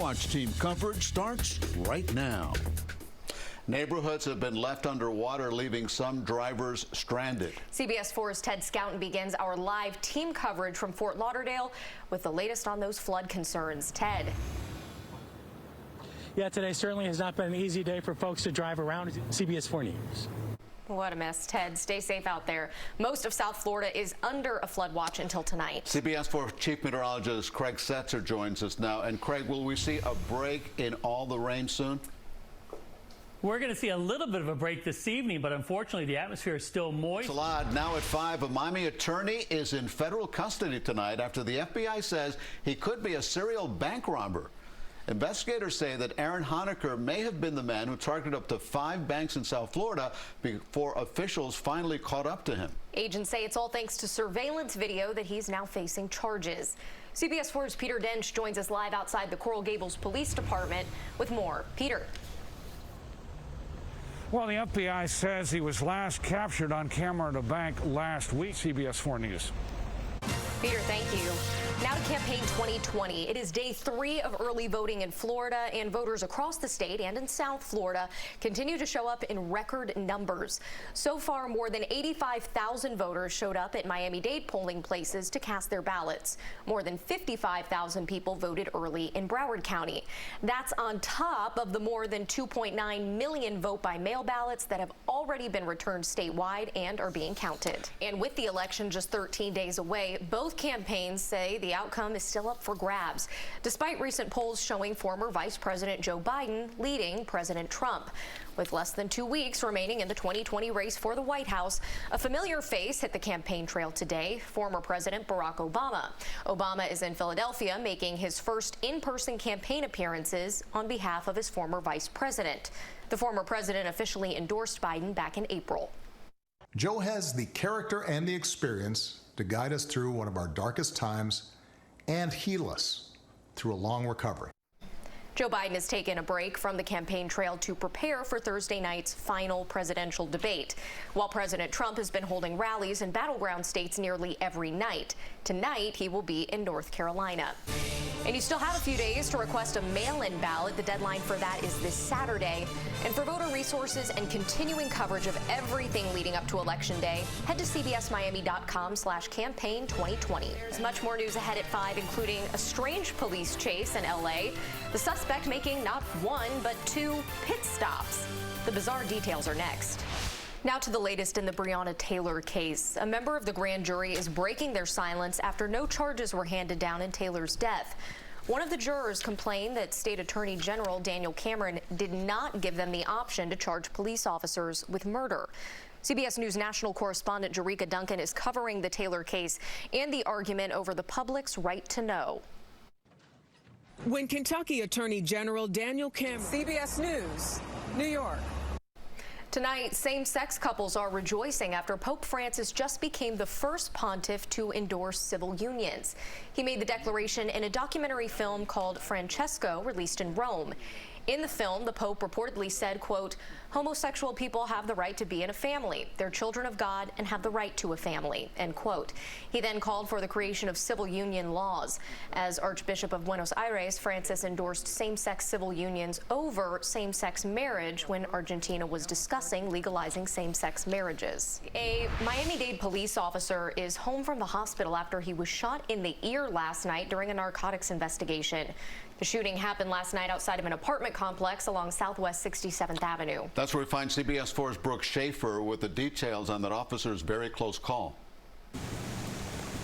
Watch team coverage starts right now. Neighborhoods have been left underwater, leaving some drivers stranded. CBS 4's Ted Scouten begins our live team coverage from Fort Lauderdale with the latest on those flood concerns. Ted. Yeah, today certainly has not been an easy day for folks to drive around. CBS 4 News. What a mess, Ted. Stay safe out there. Most of South Florida is under a flood watch until tonight. CBS 4 Chief Meteorologist Craig Setzer joins us now. And Craig, will we see a break in all the rain soon? We're going to see a little bit of a break this evening, but unfortunately the atmosphere is still moist. It's a lot. Now at 5, a Miami attorney is in federal custody tonight after the FBI says he could be a serial bank robber. Investigators say that Aaron Honecker may have been the man who targeted up to 5 banks in South Florida before officials finally caught up to him. Agents say it's all thanks to surveillance video that he's now facing charges. CBS 4's Peter Dench joins us live outside the Coral Gables Police Department with more. Peter. Well, the FBI says he was last captured on camera at a bank last week. CBS 4 News. Peter, thank you. Now to campaign 2020. It is day 3 of early voting in Florida, and voters across the state and in South Florida continue to show up in record numbers. So far, more than 85,000 voters showed up at Miami-Dade polling places to cast their ballots. More than 55,000 people voted early in Broward County. That's on top of the more than 2.9 million vote-by-mail ballots that have already been returned statewide and are being counted. And with the election just 13 days away, both campaigns say the outcome is still up for grabs, despite recent polls showing former Vice President Joe Biden leading President Trump. With less than 2 weeks remaining in the 2020 race for the White House, a familiar face hit the campaign trail today, former President Barack Obama. Obama is in Philadelphia making his first in-person campaign appearances on behalf of his former vice president. The former president officially endorsed Biden back in April. Joe has the character and the experience to guide us through one of our darkest times and heal us through a long recovery. Joe Biden has taken a break from the campaign trail to prepare for Thursday night's final presidential debate, while President Trump has been holding rallies in battleground states nearly every night. Tonight, he will be in North Carolina. And you still have a few days to request a mail-in ballot. The deadline for that is this Saturday. And for voter resources and continuing coverage of everything leading up to Election Day, head to cbsmiami.com/campaign 2020. There's much more news ahead at 5, including a strange police chase in L.A., the suspect making not 1 but 2 pit stops. The bizarre details are next. Now to the latest in the Breonna Taylor case. A member of the grand jury is breaking their silence after no charges were handed down in Taylor's death. One of the jurors complained that State Attorney General Daniel Cameron did not give them the option to charge police officers with murder. CBS News national correspondent Jerika Duncan is covering the Taylor case and the argument over the public's right to know. When Kentucky Attorney General Daniel Cameron. CBS News, New York. Tonight, same-sex couples are rejoicing after Pope Francis just became the first pontiff to endorse civil unions. He made the declaration in a documentary film called Francesco, released in Rome. In the film, the Pope reportedly said, quote, "Homosexual people have the right to be in a family. They're children of God and have the right to a family," end quote. He then called for the creation of civil union laws. As Archbishop of Buenos Aires, Francis endorsed same-sex civil unions over same-sex marriage when Argentina was discussing legalizing same-sex marriages. A Miami-Dade police officer is home from the hospital after he was shot in the ear last night during a narcotics investigation. The shooting happened last night outside of an apartment complex along Southwest 67th Avenue. That's where we find CBS 4's Brooke Schaefer with the details on that officer's very close call.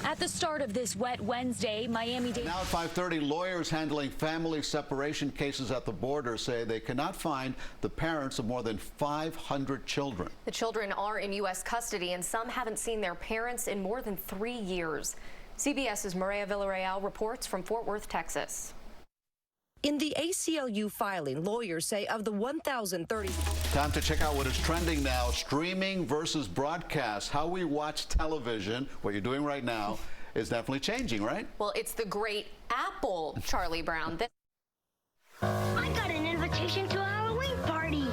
At the start of this wet Wednesday, Miami-Dade. Now at 5:30, lawyers handling family separation cases at the border say they cannot find the parents of more than 500 children. The children are in U.S. custody, and some haven't seen their parents in more than 3 years. CBS's Maria Villarreal reports from Fort Worth, Texas. In the ACLU filing, lawyers say of the 1,030. Time to check out what is trending now, streaming versus broadcast. How we watch television, what you're doing right now, is definitely changing, right? Well, it's the great Apple, Charlie Brown. I got an invitation to a Halloween party.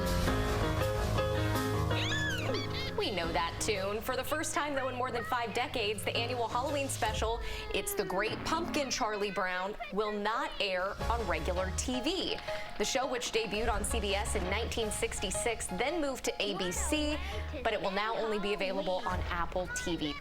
We know that tune. For the first time, though, in more than 5 decades, the annual Halloween special, It's the Great Pumpkin, Charlie Brown, will not air on regular TV. The show, which debuted on CBS in 1966, then moved to ABC, but it will now only be available on Apple TV+.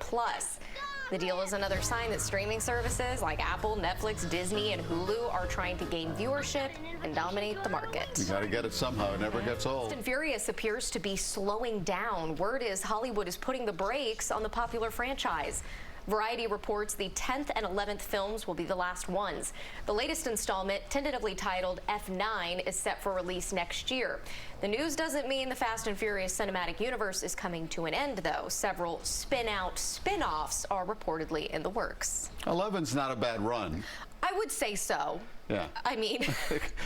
The deal is another sign that streaming services like Apple, Netflix, Disney, and Hulu are trying to gain viewership and dominate the market. You got to get it somehow. It never gets old. Fast and Furious appears to be slowing down. Word is Hollywood is putting the brakes on the popular franchise. Variety reports the 10th and 11th films will be the last ones. The latest installment, tentatively titled F9, is set for release next year. The news doesn't mean the Fast and Furious cinematic universe is coming to an end, though. Several spin-out spin-offs are reportedly in the works. 11's not a bad run. I would say so. Yeah. I mean,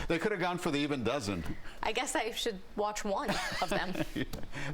they could have gone for the even dozen. I guess I should watch one of them.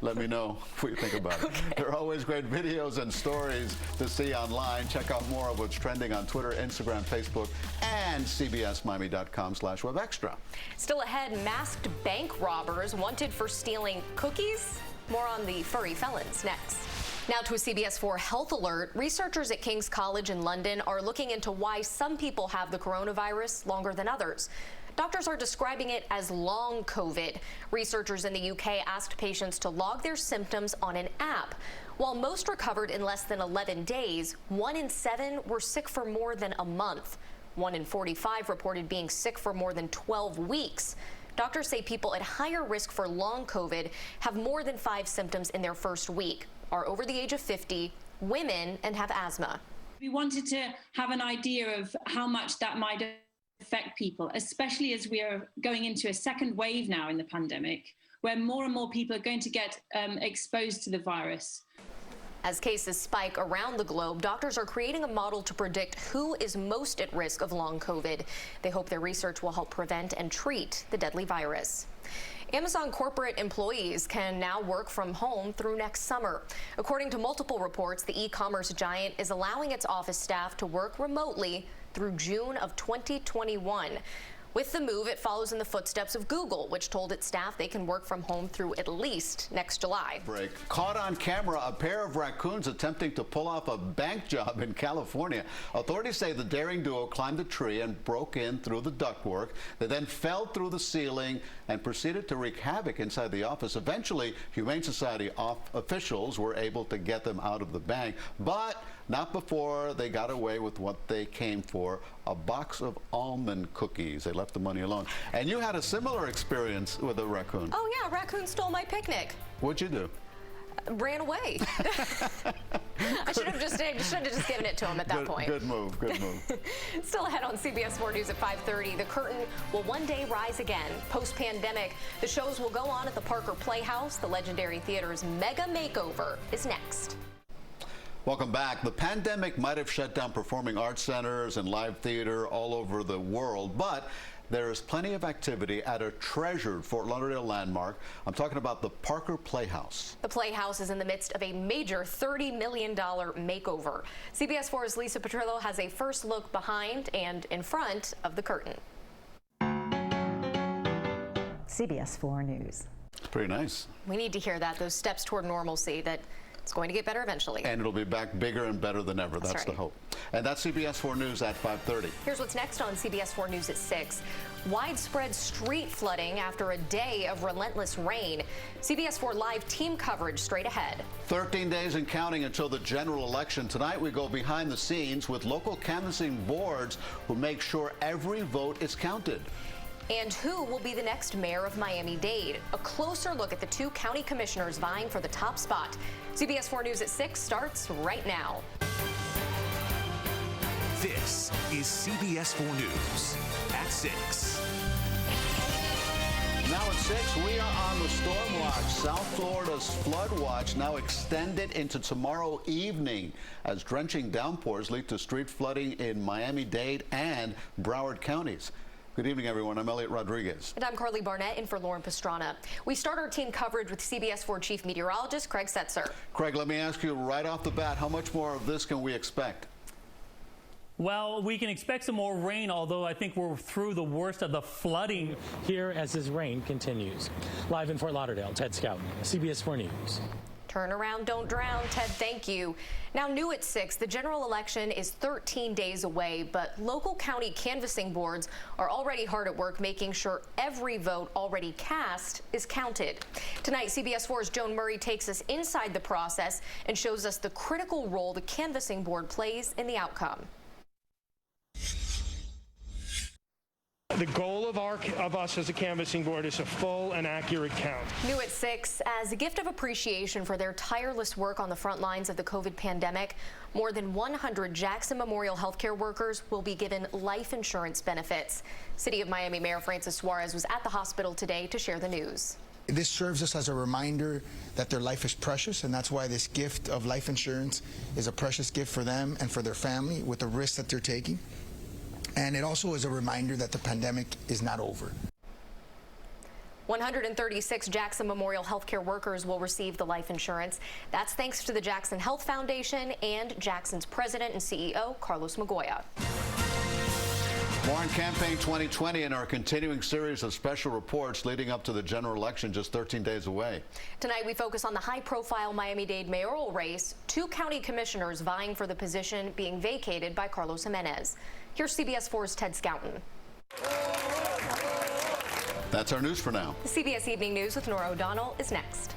Let me know what you think about it. Okay. There are always great videos and stories to see online. Check out more of what's trending on Twitter, Instagram, Facebook, and cbsmiami.com/webextra. Still ahead, masked bank robbers wanted for stealing cookies. More on the furry felons next. Now to a CBS 4 health alert. Researchers at King's College in London are looking into why some people have the coronavirus longer than others. Doctors are describing it as long COVID. Researchers in the UK asked patients to log their symptoms on an app. While most recovered in less than 11 days, 1 in 7 were sick for more than a month. 1 in 45 reported being sick for more than 12 weeks. Doctors say people at higher risk for long COVID have more than 5 symptoms in their first week, are over the age of 50, women, and have asthma. We wanted to have an idea of how much that might affect people, especially as we are going into a second wave now in the pandemic, where more and more people are going to get exposed to the virus. As cases spike around the globe, doctors are creating a model to predict who is most at risk of long COVID. They hope their research will help prevent and treat the deadly virus. Amazon corporate employees can now work from home through next summer. According to multiple reports, the e-commerce giant is allowing its office staff to work remotely through June of 2021. With the move, it follows in the footsteps of Google, which told its staff they can work from home through at least next July. Break. Caught on camera, a pair of raccoons attempting to pull off a bank job in California. Authorities say the daring duo climbed a tree and broke in through the ductwork. They then fell through the ceiling and proceeded to wreak havoc inside the office. Eventually, Humane Society officials were able to get them out of the bank, but not before they got away with what they came for, a box of almond cookies. They left the money alone. And you had a similar experience with a raccoon. Oh yeah, a raccoon stole my picnic. What'd you do? Ran away. I should have just given it to him at that point. Good move, good move. Still ahead on CBS 4 News at 5:30. The curtain will one day rise again. Post-pandemic, the shows will go on at the Parker Playhouse. The legendary theater's mega makeover is next. Welcome back. The pandemic might have shut down performing arts centers and live theater all over the world, but there is plenty of activity at a treasured Fort Lauderdale landmark. I'm talking about the Parker Playhouse. The Playhouse is in the midst of a major $30 million makeover. CBS 4's Lisa Petrillo has a first look behind and in front of the curtain. CBS 4 News. It's pretty nice. We need to hear that, those steps toward normalcy, that it's going to get better eventually. And it'll be back bigger and better than ever. That's right. The hope. And that's CBS 4 News at 5:30. Here's what's next on CBS 4 News at 6. Widespread street flooding after a day of relentless rain. CBS 4 Live team coverage straight ahead. 13 days and counting until the general election. Tonight we go behind the scenes with local canvassing boards who make sure every vote is counted. And who will be the next mayor of Miami-Dade? A closer look at the 2 county commissioners vying for the top spot. CBS 4 News at 6 starts right now. This is CBS 4 News at 6. Now at 6, we are on the storm watch. South Florida's flood watch now extended into tomorrow evening as drenching downpours lead to street flooding in Miami-Dade and Broward counties. Good evening, everyone. I'm Elliot Rodriguez. And I'm Carly Barnett in for Lauren Pastrana. We start our team coverage with CBS 4 Chief Meteorologist Craig Setzer. Craig, let me ask you right off the bat, how much more of this can we expect? Well, we can expect some more rain, although I think we're through the worst of the flooding here as this rain continues. Live in Fort Lauderdale, Ted Scout, CBS 4 News. Turn around, don't drown. Ted, thank you. Now, new at 6, the general election is 13 days away, but local county canvassing boards are already hard at work making sure every vote already cast is counted. Tonight, CBS 4's Joan Murray takes us inside the process and shows us the critical role the canvassing board plays in the outcome. The goal of us as a canvassing board is a full and accurate count. New at 6, as a gift of appreciation for their tireless work on the front lines of the COVID pandemic, more than 100 Jackson Memorial healthcare workers will be given life insurance benefits. City of Miami Mayor Francis Suarez was at the hospital today to share the news. This serves us as a reminder that their life is precious, and that's why this gift of life insurance is a precious gift for them and for their family with the risks that they're taking. And it also is a reminder that the pandemic is not over. 136 Jackson Memorial healthcare workers will receive the life insurance. That's thanks to the Jackson Health Foundation and Jackson's president and CEO, Carlos Magoya. More on Campaign 2020 and our continuing series of special reports leading up to the general election just 13 days away. Tonight, we focus on the high-profile Miami-Dade mayoral race, 2 county commissioners vying for the position being vacated by Carlos Jimenez. Here's CBS 4's Ted Scouten. That's our news for now. The CBS Evening News with Nora O'Donnell is next.